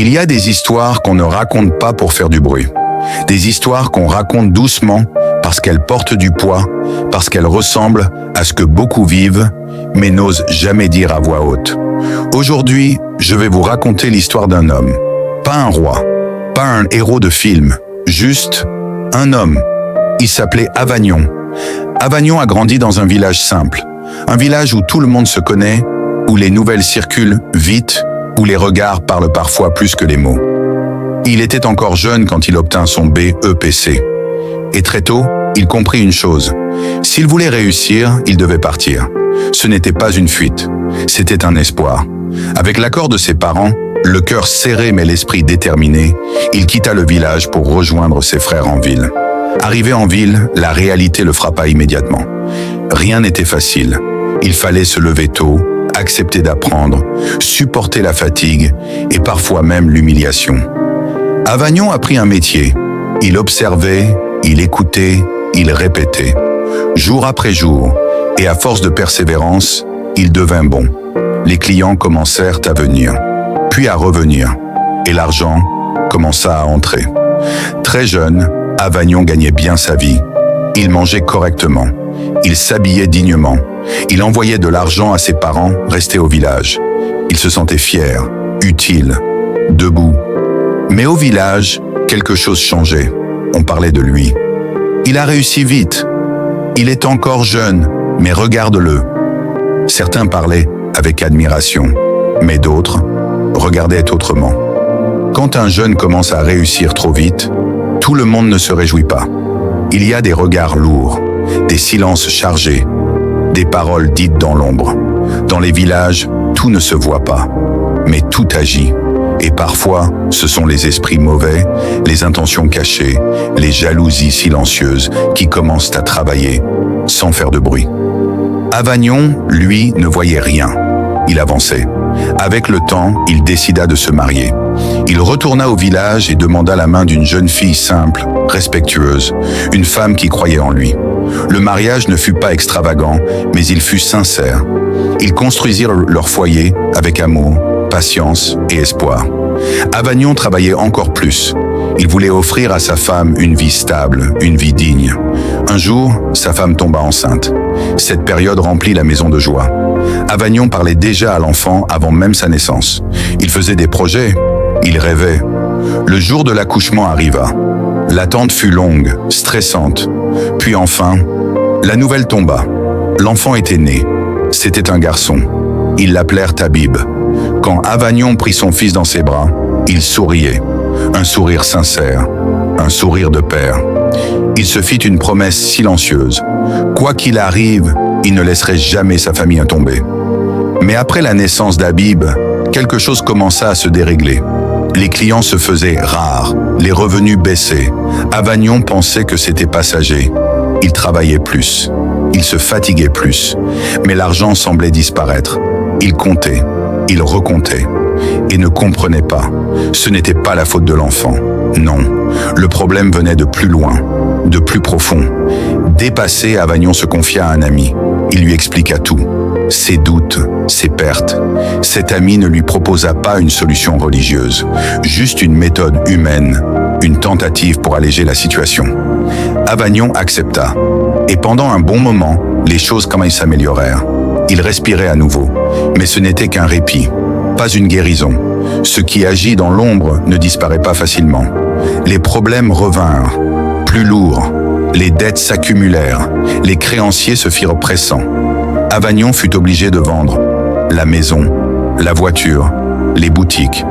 Il y a des histoires qu'on ne raconte pas pour faire du bruit. Des histoires qu'on raconte doucement parce qu'elles portent du poids, parce qu'elles ressemblent à ce que beaucoup vivent, mais n'osent jamais dire à voix haute. Aujourd'hui, je vais vous raconter l'histoire d'un homme. Pas un roi, pas un héros de film, juste un homme. Il s'appelait Avagnon. Avagnon a grandi dans un village simple. Un village où tout le monde se connaît, où les nouvelles circulent vite, où les regards parlent parfois plus que les mots. Il était encore jeune quand il obtint son BEPC. Et très tôt, il comprit une chose. S'il voulait réussir, il devait partir. Ce n'était pas une fuite, c'était un espoir. Avec l'accord de ses parents, le cœur serré mais l'esprit déterminé, il quitta le village pour rejoindre ses frères en ville. Arrivé en ville, la réalité le frappa immédiatement. Rien n'était facile. Il fallait se lever tôt, accepter d'apprendre, supporter la fatigue et parfois même l'humiliation. Avagnon apprit un métier. Il observait, il écoutait, il répétait. Jour après jour, et à force de persévérance, il devint bon. Les clients commencèrent à venir, puis à revenir, et l'argent commença à entrer. Très jeune, Avagnon gagnait bien sa vie. Il mangeait correctement, il s'habillait dignement, il envoyait de l'argent à ses parents restés au village. Il se sentait fier, utile, debout. Mais au village, quelque chose changeait. On parlait de lui. Il a réussi vite. Il est encore jeune, mais regarde-le. Certains parlaient avec admiration, mais d'autres regardaient autrement. Quand un jeune commence à réussir trop vite, tout le monde ne se réjouit pas. Il y a des regards lourds, des silences chargés, des paroles dites dans l'ombre. Dans les villages, tout ne se voit pas, mais tout agit. Et parfois, ce sont les esprits mauvais, les intentions cachées, les jalousies silencieuses qui commencent à travailler sans faire de bruit. Avagnon, lui, ne voyait rien. Il avançait. Avec le temps, il décida de se marier. Il retourna au village et demanda la main d'une jeune fille simple, respectueuse, une femme qui croyait en lui. Le mariage ne fut pas extravagant, mais il fut sincère. Ils construisirent leur foyer avec amour, patience et espoir. Avagnon travaillait encore plus. Il voulait offrir à sa femme une vie stable, une vie digne. Un jour, sa femme tomba enceinte. Cette période remplit la maison de joie. Avagnon parlait déjà à l'enfant avant même sa naissance. Il faisait des projets, il rêvait. Le jour de l'accouchement arriva. L'attente fut longue, stressante. Puis enfin, la nouvelle tomba. L'enfant était né. C'était un garçon. Ils l'appelèrent Habib. Quand Avagnon prit son fils dans ses bras, il souriait. Un sourire sincère, un sourire de père. Il se fit une promesse silencieuse. Quoi qu'il arrive, il ne laisserait jamais sa famille tomber. Mais après la naissance d'Habib, quelque chose commença à se dérégler. Les clients se faisaient rares, les revenus baissaient. Avagnon pensait que c'était passager. Il travaillait plus, il se fatiguait plus, mais l'argent semblait disparaître. Il comptait, il recomptait, et ne comprenait pas. Ce n'était pas la faute de l'enfant, non. Le problème venait de plus loin, de plus profond. Dépassé, Avagnon se confia à un ami. Il lui expliqua tout, ses doutes, ses pertes. Cet ami ne lui proposa pas une solution religieuse, juste une méthode humaine, une tentative pour alléger la situation. Avagnon accepta, et pendant un bon moment, les choses s'améliorèrent. Il respirait à nouveau, mais ce n'était qu'un répit, pas une guérison. Ce qui agit dans l'ombre ne disparaît pas facilement. Les problèmes revinrent, plus lourds. Les dettes s'accumulèrent, les créanciers se firent pressants. Avagnon fut obligé de vendre la maison, la voiture, les boutiques.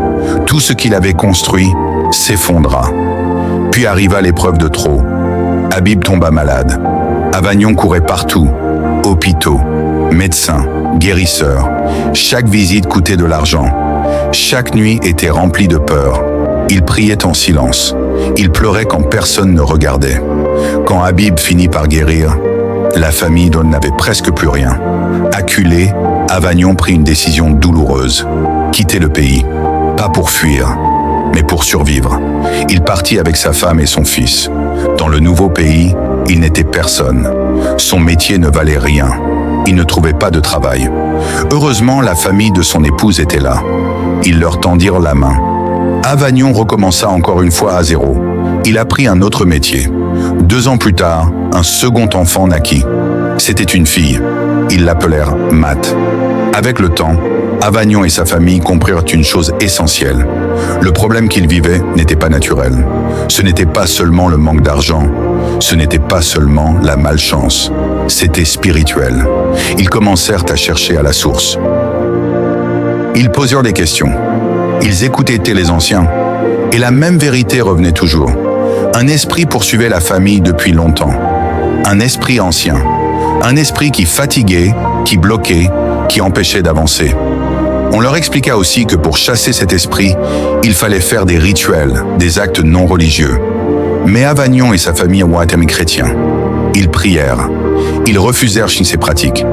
Tout ce qu'il avait construit s'effondra. Puis arriva l'épreuve de trop. Habib tomba malade. Avagnon courait partout, hôpitaux, médecins, guérisseurs. Chaque visite coûtait de l'argent. Chaque nuit était remplie de peur. Il priait en silence. Il pleurait quand personne ne regardait. Quand Habib finit par guérir, la famille n'avait presque plus rien. Acculé, Avagnon prit une décision douloureuse. Quitter le pays. Pas pour fuir, mais pour survivre. Il partit avec sa femme et son fils. Dans le nouveau pays, il n'était personne. Son métier ne valait rien. Il ne trouvait pas de travail. Heureusement, la famille de son épouse était là. Ils leur tendirent la main. Avagnon recommença encore une fois à zéro. Il apprit un autre métier. 2 ans plus tard, un second enfant naquit. C'était une fille. Ils l'appelèrent Matt. Avec le temps, Avagnon et sa famille comprirent une chose essentielle. Le problème qu'ils vivaient n'était pas naturel. Ce n'était pas seulement le manque d'argent. Ce n'était pas seulement la malchance. C'était spirituel. Ils commencèrent à chercher à la source. Ils posèrent des questions. Ils écoutaient les anciens. Et la même vérité revenait toujours. Un esprit poursuivait la famille depuis longtemps. Un esprit ancien. Un esprit qui fatiguait, qui bloquait, qui empêchait d'avancer. On leur expliqua aussi que pour chasser cet esprit, il fallait faire des rituels, des actes non religieux. Mais Avagnon et sa famille ont été chrétiens. Ils prièrent. Ils refusèrent ces pratiques.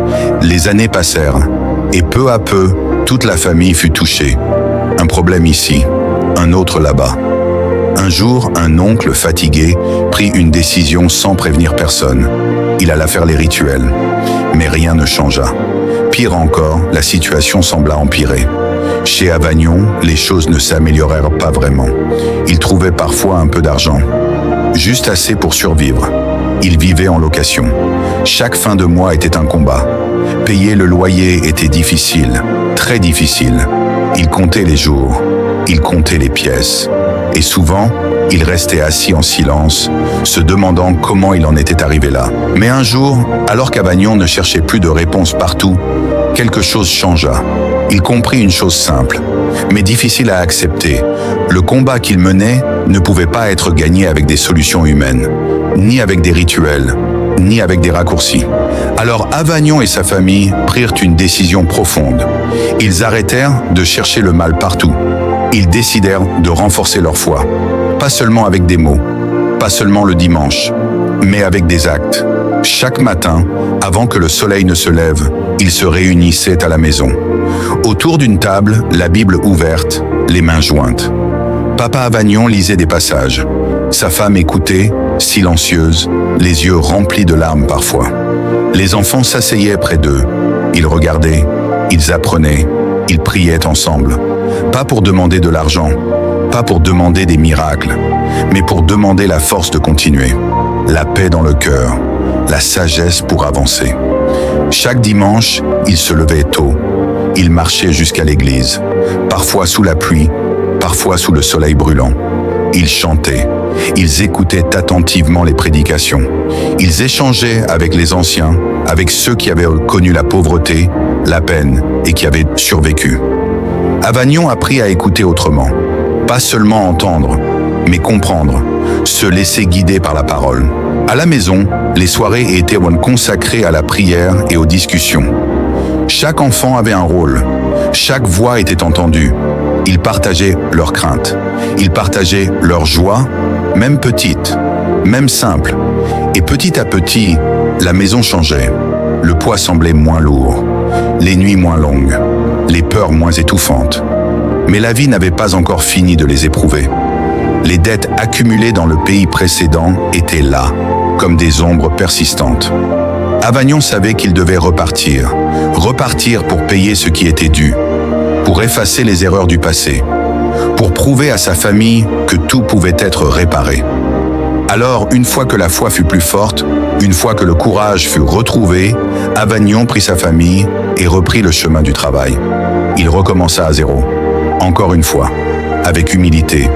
Les années passèrent, et peu à peu, toute la famille fut touchée. Un problème ici, un autre là-bas. Un jour, un oncle fatigué prit une décision sans prévenir personne. Il alla faire les rituels. Mais rien ne changea. Pire encore, la situation sembla empirer. Chez Avagnon, les choses ne s'améliorèrent pas vraiment. Il trouvait parfois un peu d'argent. Juste assez pour survivre. Il vivait en location. Chaque fin de mois était un combat. Payer le loyer était difficile, très difficile. Il comptait les jours, il comptait les pièces. Et souvent, il restait assis en silence, se demandant comment il en était arrivé là. Mais un jour, alors qu'Avagnon ne cherchait plus de réponses partout, quelque chose changea. Il comprit une chose simple, mais difficile à accepter. Le combat qu'il menait ne pouvait pas être gagné avec des solutions humaines, ni avec des rituels, ni avec des raccourcis. Alors Avagnon et sa famille prirent une décision profonde. Ils arrêtèrent de chercher le mal partout. Ils décidèrent de renforcer leur foi. Pas seulement avec des mots, pas seulement le dimanche, mais avec des actes. Chaque matin, avant que le soleil ne se lève, ils se réunissaient à la maison. Autour d'une table, la Bible ouverte, les mains jointes. Papa Avagnon lisait des passages. Sa femme écoutait, silencieuse, les yeux remplis de larmes parfois. Les enfants s'asseyaient près d'eux. Ils regardaient, ils apprenaient, ils priaient ensemble. Pas pour demander de l'argent, pas pour demander des miracles, mais pour demander la force de continuer, la paix dans le cœur, la sagesse pour avancer. Chaque dimanche, ils se levaient tôt. Ils marchaient jusqu'à l'église, parfois sous la pluie, parfois sous le soleil brûlant. Ils chantaient, ils écoutaient attentivement les prédications. Ils échangeaient avec les anciens, avec ceux qui avaient connu la pauvreté, la peine et qui avaient survécu. Avagnon apprit à écouter autrement. Pas seulement entendre, mais comprendre, se laisser guider par la parole. À la maison, les soirées étaient consacrées à la prière et aux discussions. Chaque enfant avait un rôle. Chaque voix était entendue. Ils partageaient leurs craintes. Ils partageaient leurs joies, même petites, même simples. Et petit à petit, la maison changeait. Le poids semblait moins lourd, les nuits moins longues, les peurs moins étouffantes. Mais la vie n'avait pas encore fini de les éprouver. Les dettes accumulées dans le pays précédent étaient là, comme des ombres persistantes. Avagnon savait qu'il devait repartir pour payer ce qui était dû, pour effacer les erreurs du passé, pour prouver à sa famille que tout pouvait être réparé. Alors, une fois que la foi fut plus forte, une fois que le courage fut retrouvé, Avagnon prit sa famille et reprit le chemin du travail. Il recommença à zéro, encore une fois, avec humilité,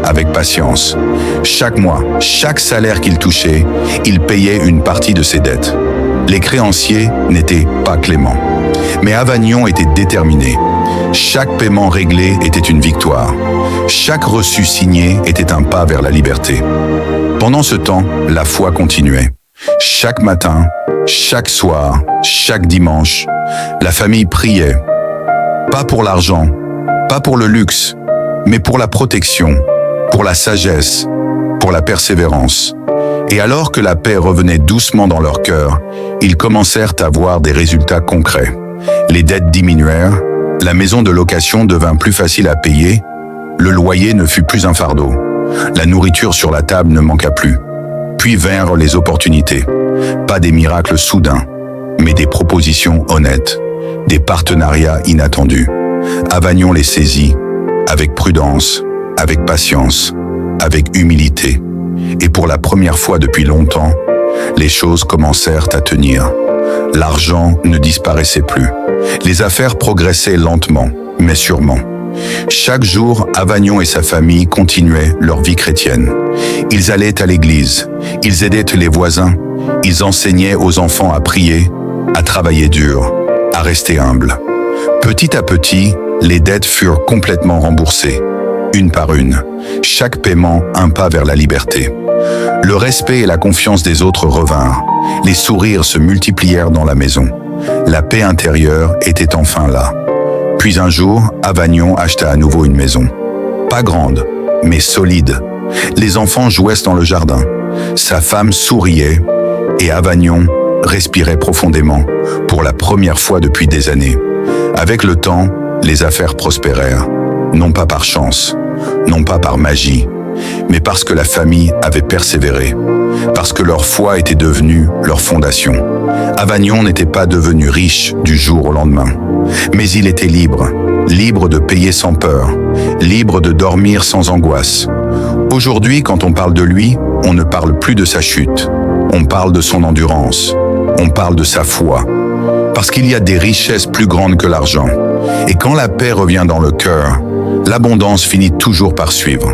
avec patience. Chaque mois, chaque salaire qu'il touchait, il payait une partie de ses dettes. Les créanciers n'étaient pas cléments. Mais Avagnon était déterminé. Chaque paiement réglé était une victoire. Chaque reçu signé était un pas vers la liberté. Pendant ce temps, la foi continuait. Chaque matin, chaque soir, chaque dimanche, la famille priait. Pas pour l'argent, pas pour le luxe, mais pour la protection, pour la sagesse, pour la persévérance. Et alors que la paix revenait doucement dans leur cœur, ils commencèrent à voir des résultats concrets. Les dettes diminuèrent, la maison de location devint plus facile à payer, le loyer ne fut plus un fardeau, la nourriture sur la table ne manqua plus. Puis vinrent les opportunités. Pas des miracles soudains, mais des propositions honnêtes, des partenariats inattendus. Avagnon les saisit, avec prudence, avec patience, avec humilité. Et pour la première fois depuis longtemps, les choses commencèrent à tenir. L'argent ne disparaissait plus. Les affaires progressaient lentement, mais sûrement. Chaque jour, Avagnon et sa famille continuaient leur vie chrétienne. Ils allaient à l'église, ils aidaient les voisins, ils enseignaient aux enfants à prier, à travailler dur, à rester humble. Petit à petit, les dettes furent complètement remboursées, une par une, chaque paiement un pas vers la liberté. Le respect et la confiance des autres revinrent, les sourires se multiplièrent dans la maison. La paix intérieure était enfin là. Puis un jour, Avagnon acheta à nouveau une maison. Pas grande, mais solide. Les enfants jouaient dans le jardin. Sa femme souriait et Avagnon respirait profondément, pour la première fois depuis des années. Avec le temps, les affaires prospérèrent, non pas par chance, non pas par magie, mais parce que la famille avait persévéré, parce que leur foi était devenue leur fondation. Avagnon n'était pas devenu riche du jour au lendemain, mais il était libre, libre de payer sans peur, libre de dormir sans angoisse. Aujourd'hui, quand on parle de lui, on ne parle plus de sa chute, on parle de son endurance, on parle de sa foi, parce qu'il y a des richesses plus grandes que l'argent. Et quand la paix revient dans le cœur, l'abondance finit toujours par suivre.